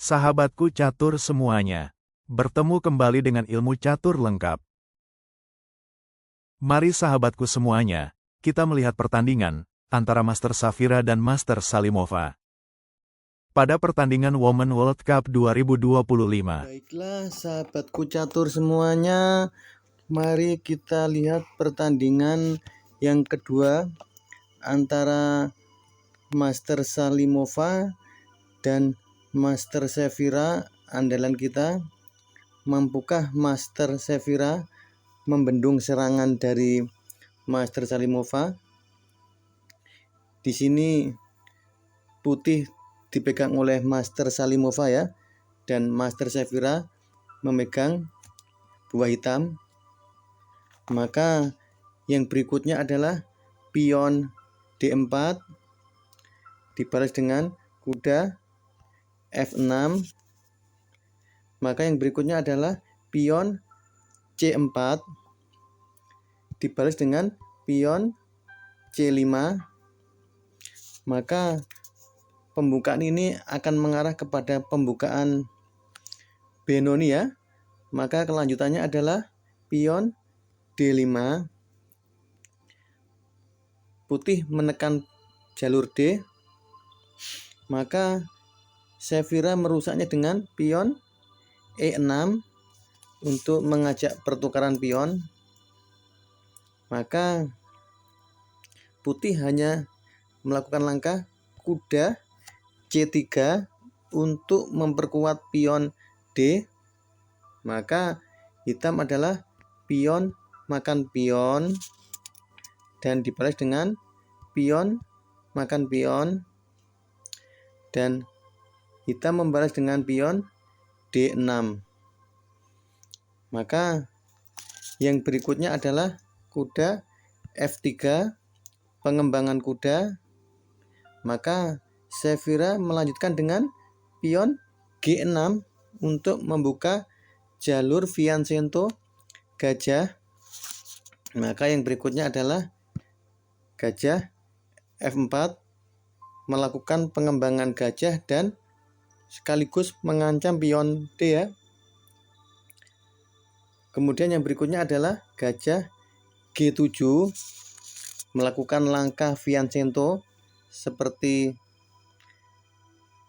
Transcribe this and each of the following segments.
Sahabatku catur semuanya, bertemu kembali dengan ilmu catur lengkap. Mari sahabatku semuanya, kita melihat pertandingan antara Master Safira dan Master Salimova. Pada pertandingan Women World Cup 2025. Baiklah sahabatku catur semuanya, mari kita lihat pertandingan yang kedua antara Master Salimova dan Master Safira andalan kita. Mampukah Master Safira membendung serangan dari Master Salimova? Di sini putih dipegang oleh Master Salimova ya, dan Master Safira memegang buah hitam. Maka yang berikutnya adalah pion D4 dibalas dengan kuda F6. Maka yang berikutnya adalah pion C4 dibalas dengan pion C5. Maka pembukaan ini akan mengarah kepada pembukaan Benoni ya. Maka kelanjutannya adalah pion D5. Putih menekan jalur D. Maka Safira merusaknya dengan pion E6 untuk mengajak pertukaran pion. Maka putih hanya melakukan langkah kuda C3 untuk memperkuat pion D. Maka hitam adalah pion makan pion dan dibalas dengan pion makan pion, dan hitam membalas dengan pion D6. Maka yang berikutnya adalah kuda F3, pengembangan kuda. Maka Safira melanjutkan dengan pion G6 untuk membuka jalur Fianchetto gajah. Maka yang berikutnya adalah gajah F4, melakukan pengembangan gajah dan sekaligus mengancam pion D ya. Kemudian yang berikutnya adalah gajah G7, melakukan langkah Fianchetto seperti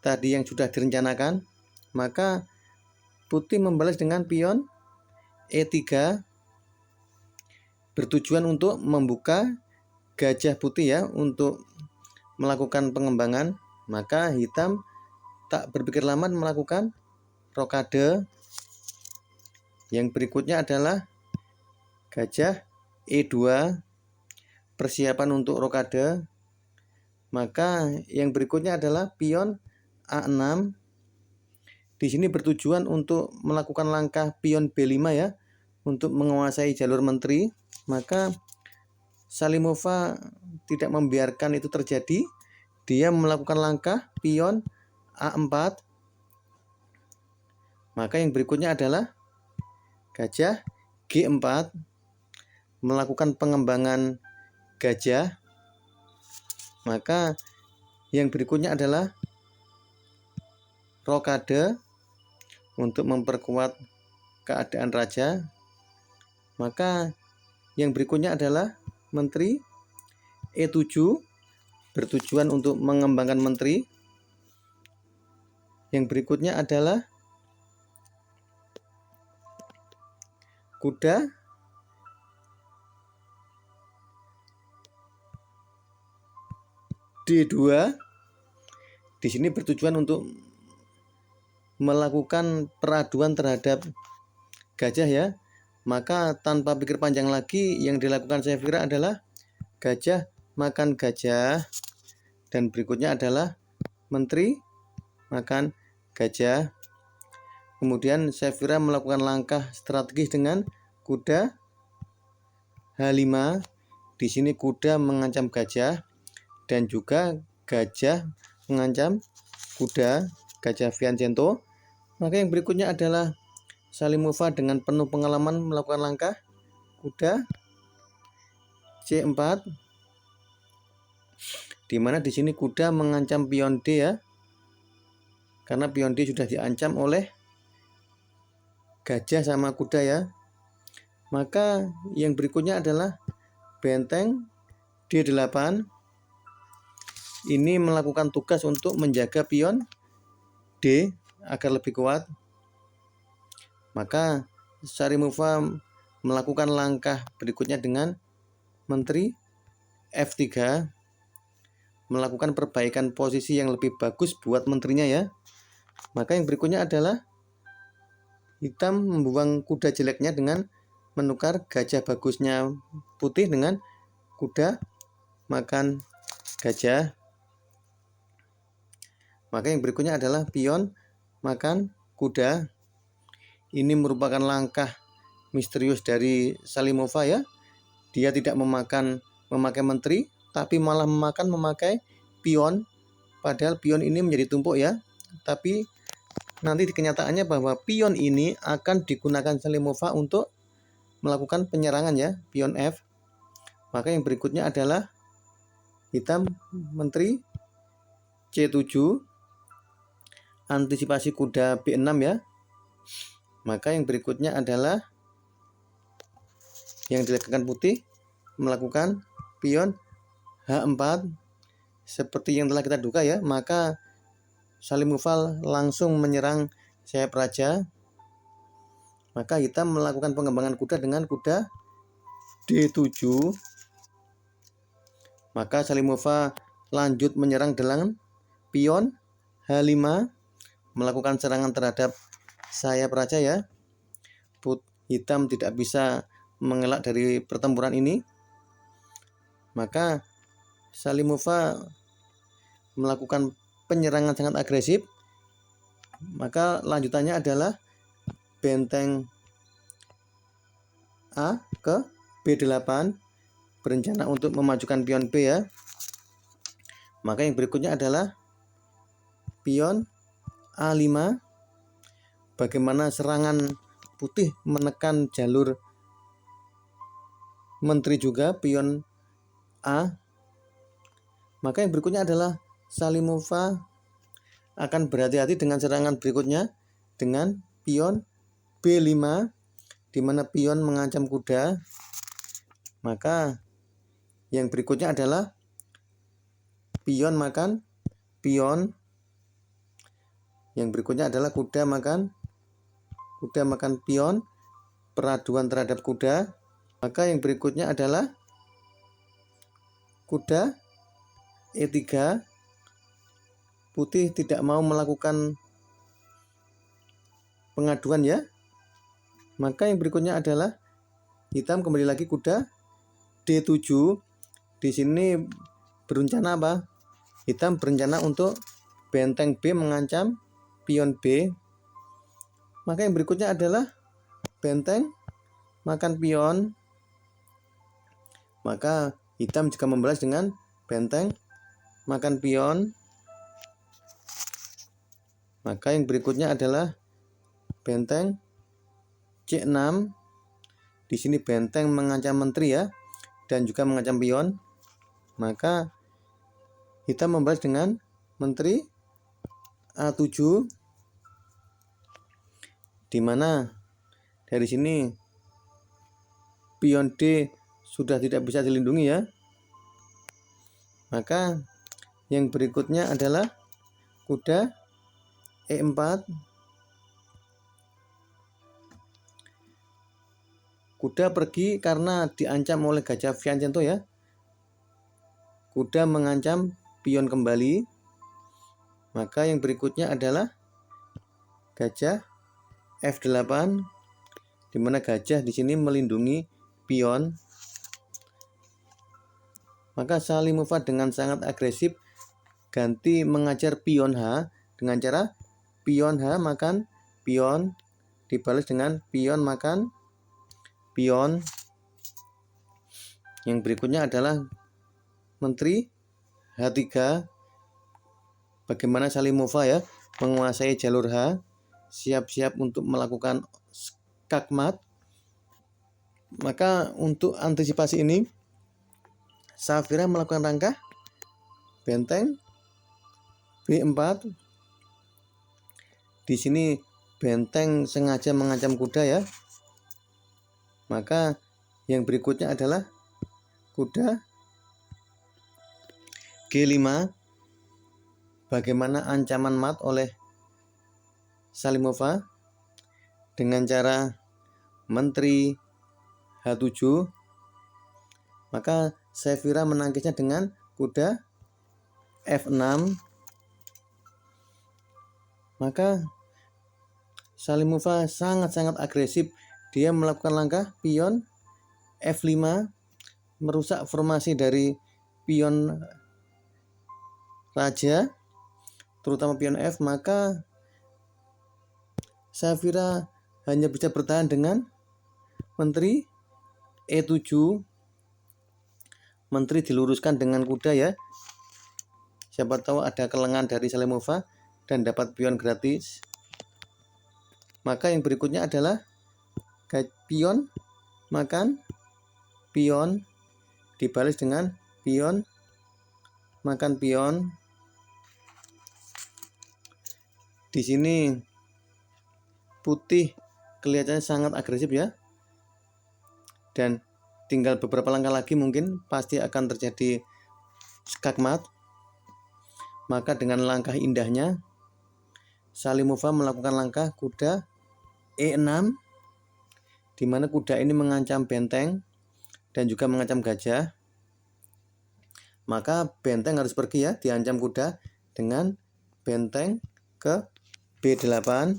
tadi yang sudah direncanakan. Maka putih membalas dengan pion E3 bertujuan untuk membuka gajah putih ya, untuk melakukan pengembangan. Maka hitam tak berpikir lama melakukan rokade. Yang berikutnya adalah gajah E2, persiapan untuk rokade. Maka yang berikutnya adalah pion A6. Di sini bertujuan untuk melakukan langkah pion B5 ya, untuk menguasai jalur menteri. Maka Salimova tidak membiarkan itu terjadi. Dia melakukan langkah pion A4. Maka yang berikutnya adalah gajah G4, melakukan pengembangan gajah. Maka yang berikutnya adalah rokade untuk memperkuat keadaan raja. Maka yang berikutnya adalah menteri E7, bertujuan untuk mengembangkan menteri. Yang berikutnya adalah kuda D2. Di sini bertujuan untuk melakukan peraduan terhadap gajah ya. Maka tanpa pikir panjang lagi, yang dilakukan Safira adalah gajah makan gajah, dan berikutnya adalah menteri makan gajah. Kemudian Safira melakukan langkah strategis dengan kuda H5. Di sini kuda mengancam gajah dan juga gajah mengancam kuda, gajah Fianchetto. Maka yang berikutnya adalah Salimova dengan penuh pengalaman melakukan langkah kuda C4, di mana di sini kuda mengancam pion D ya. karena pion D sudah diancam oleh gajah sama kuda ya. Maka yang berikutnya adalah benteng D8. Ini melakukan tugas untuk menjaga pion D agar lebih kuat. Maka Shalimova melakukan langkah berikutnya dengan menteri F3, melakukan perbaikan posisi yang lebih bagus buat menterinya ya. Maka yang berikutnya adalah hitam membuang kuda jeleknya dengan menukar gajah bagusnya putih dengan kuda makan gajah. Maka yang berikutnya adalah pion makan kuda. Ini merupakan langkah misterius dari Shalimova ya. Dia tidak memakai menteri, tapi malah memakai pion. Padahal pion ini menjadi tumpuk ya. Tapi nanti di kenyataannya bahwa pion ini akan digunakan Shalimova untuk melakukan penyerangan ya, pion F. Maka yang berikutnya adalah hitam menteri C7, antisipasi kuda B6 ya. Maka yang berikutnya adalah yang dilakukan putih, melakukan pion H4 seperti yang telah kita duga ya. Maka Shalimova langsung menyerang sayap raja. Maka hitam melakukan pengembangan kuda dengan kuda D7. Maka Shalimova lanjut menyerang dengan pion H5, melakukan serangan terhadap sayap raja ya. Hitam tidak bisa mengelak dari pertempuran ini. Maka Shalimova melakukan penyerangan sangat agresif. Maka lanjutannya adalah benteng A ke B8, berencana untuk memajukan pion B ya. Maka yang berikutnya adalah pion A5, bagaimana serangan putih menekan jalur menteri juga pion A. Maka yang berikutnya adalah Shalimova akan berhati-hati dengan serangan berikutnya dengan pion B5, di mana pion mengancam kuda. Maka yang berikutnya adalah pion makan pion. Yang berikutnya adalah kuda makan pion, peraduan terhadap kuda. Maka yang berikutnya adalah kuda E3. Putih tidak mau melakukan pengaduan ya. Maka yang berikutnya adalah hitam kembali lagi kuda D7. Di sini berencana apa? Hitam berencana untuk benteng B mengancam pion B. Maka yang berikutnya adalah benteng makan pion. Maka hitam juga membalas dengan benteng makan pion. Maka yang berikutnya adalah benteng C6. Di sini benteng mengancam menteri ya, dan juga mengancam pion. Maka hitam membalas dengan menteri A7, di mana dari sini pion D sudah tidak bisa dilindungi ya. Maka yang berikutnya adalah kuda E4. Kuda pergi karena diancam oleh gajah Fianchetto ya. Kuda mengancam pion kembali. Maka yang berikutnya adalah gajah F8, di mana gajah di sini melindungi pion. Maka Shalimova dengan sangat agresif ganti mengajar pion H dengan cara pion H makan pion, dibalas dengan pion makan pion. Yang berikutnya adalah menteri H3. Bagaimana Shalimova ya menguasai jalur H, siap-siap untuk melakukan skakmat. Maka untuk antisipasi ini Safira melakukan langkah benteng B4, Di sini benteng sengaja mengancam kuda ya. Maka yang berikutnya adalah kuda G5. Bagaimana ancaman mat oleh Salimova dengan cara menteri H7. Maka Saphira menangkisnya dengan kuda F6. Maka Salimova sangat-sangat agresif. Dia melakukan langkah pion F5, merusak formasi dari pion raja, terutama pion F. Maka Saphira hanya bisa bertahan dengan menteri E7. Menteri diluruskan dengan kuda ya. Siapa tahu ada kelengan dari Salimova dan dapat pion gratis. Maka yang berikutnya adalah pion makan pion, dibalas dengan pion makan pion. Di sini putih kelihatannya sangat agresif ya. Dan tinggal beberapa langkah lagi mungkin pasti akan terjadi skakmat. Maka dengan langkah indahnya Salimova melakukan langkah kuda E6, di mana kuda ini mengancam benteng dan juga mengancam gajah. Maka benteng harus pergi ya, diancam kuda dengan benteng ke B8.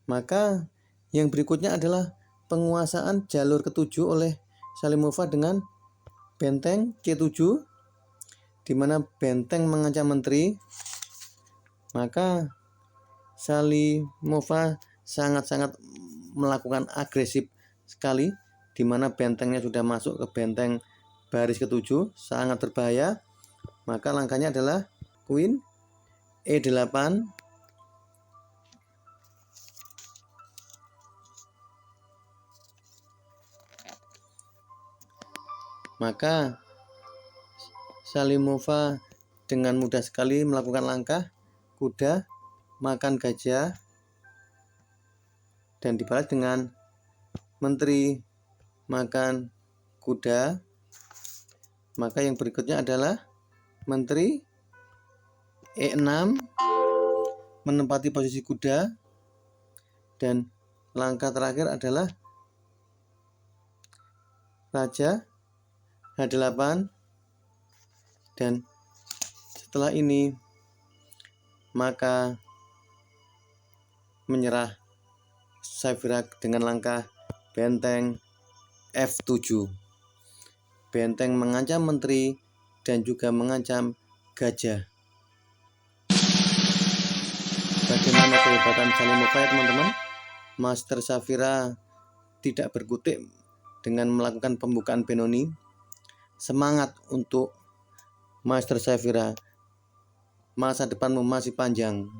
Maka yang berikutnya adalah penguasaan jalur ke-7 oleh Salimova dengan benteng C7, di mana benteng mengancam menteri. Maka Salimova sangat-sangat melakukan agresif sekali, di mana bentengnya sudah masuk ke benteng baris ke-7, sangat berbahaya. Maka langkahnya adalah Queen E8. Maka Salimova dengan mudah sekali melakukan langkah kuda makan gajah dan dibalas dengan menteri makan kuda. Maka yang berikutnya adalah menteri E6 menempati posisi kuda, dan langkah terakhir adalah raja H8. Dan setelah ini maka menyerah Saphira dengan langkah benteng F7. Benteng mengancam menteri dan juga mengancam gajah. Bagaimana kehebatan Salimova ya teman-teman? Master Saphira tidak berkutik dengan melakukan pembukaan Benoni. Semangat untuk Master Saphira. Masa depanmu masih panjang.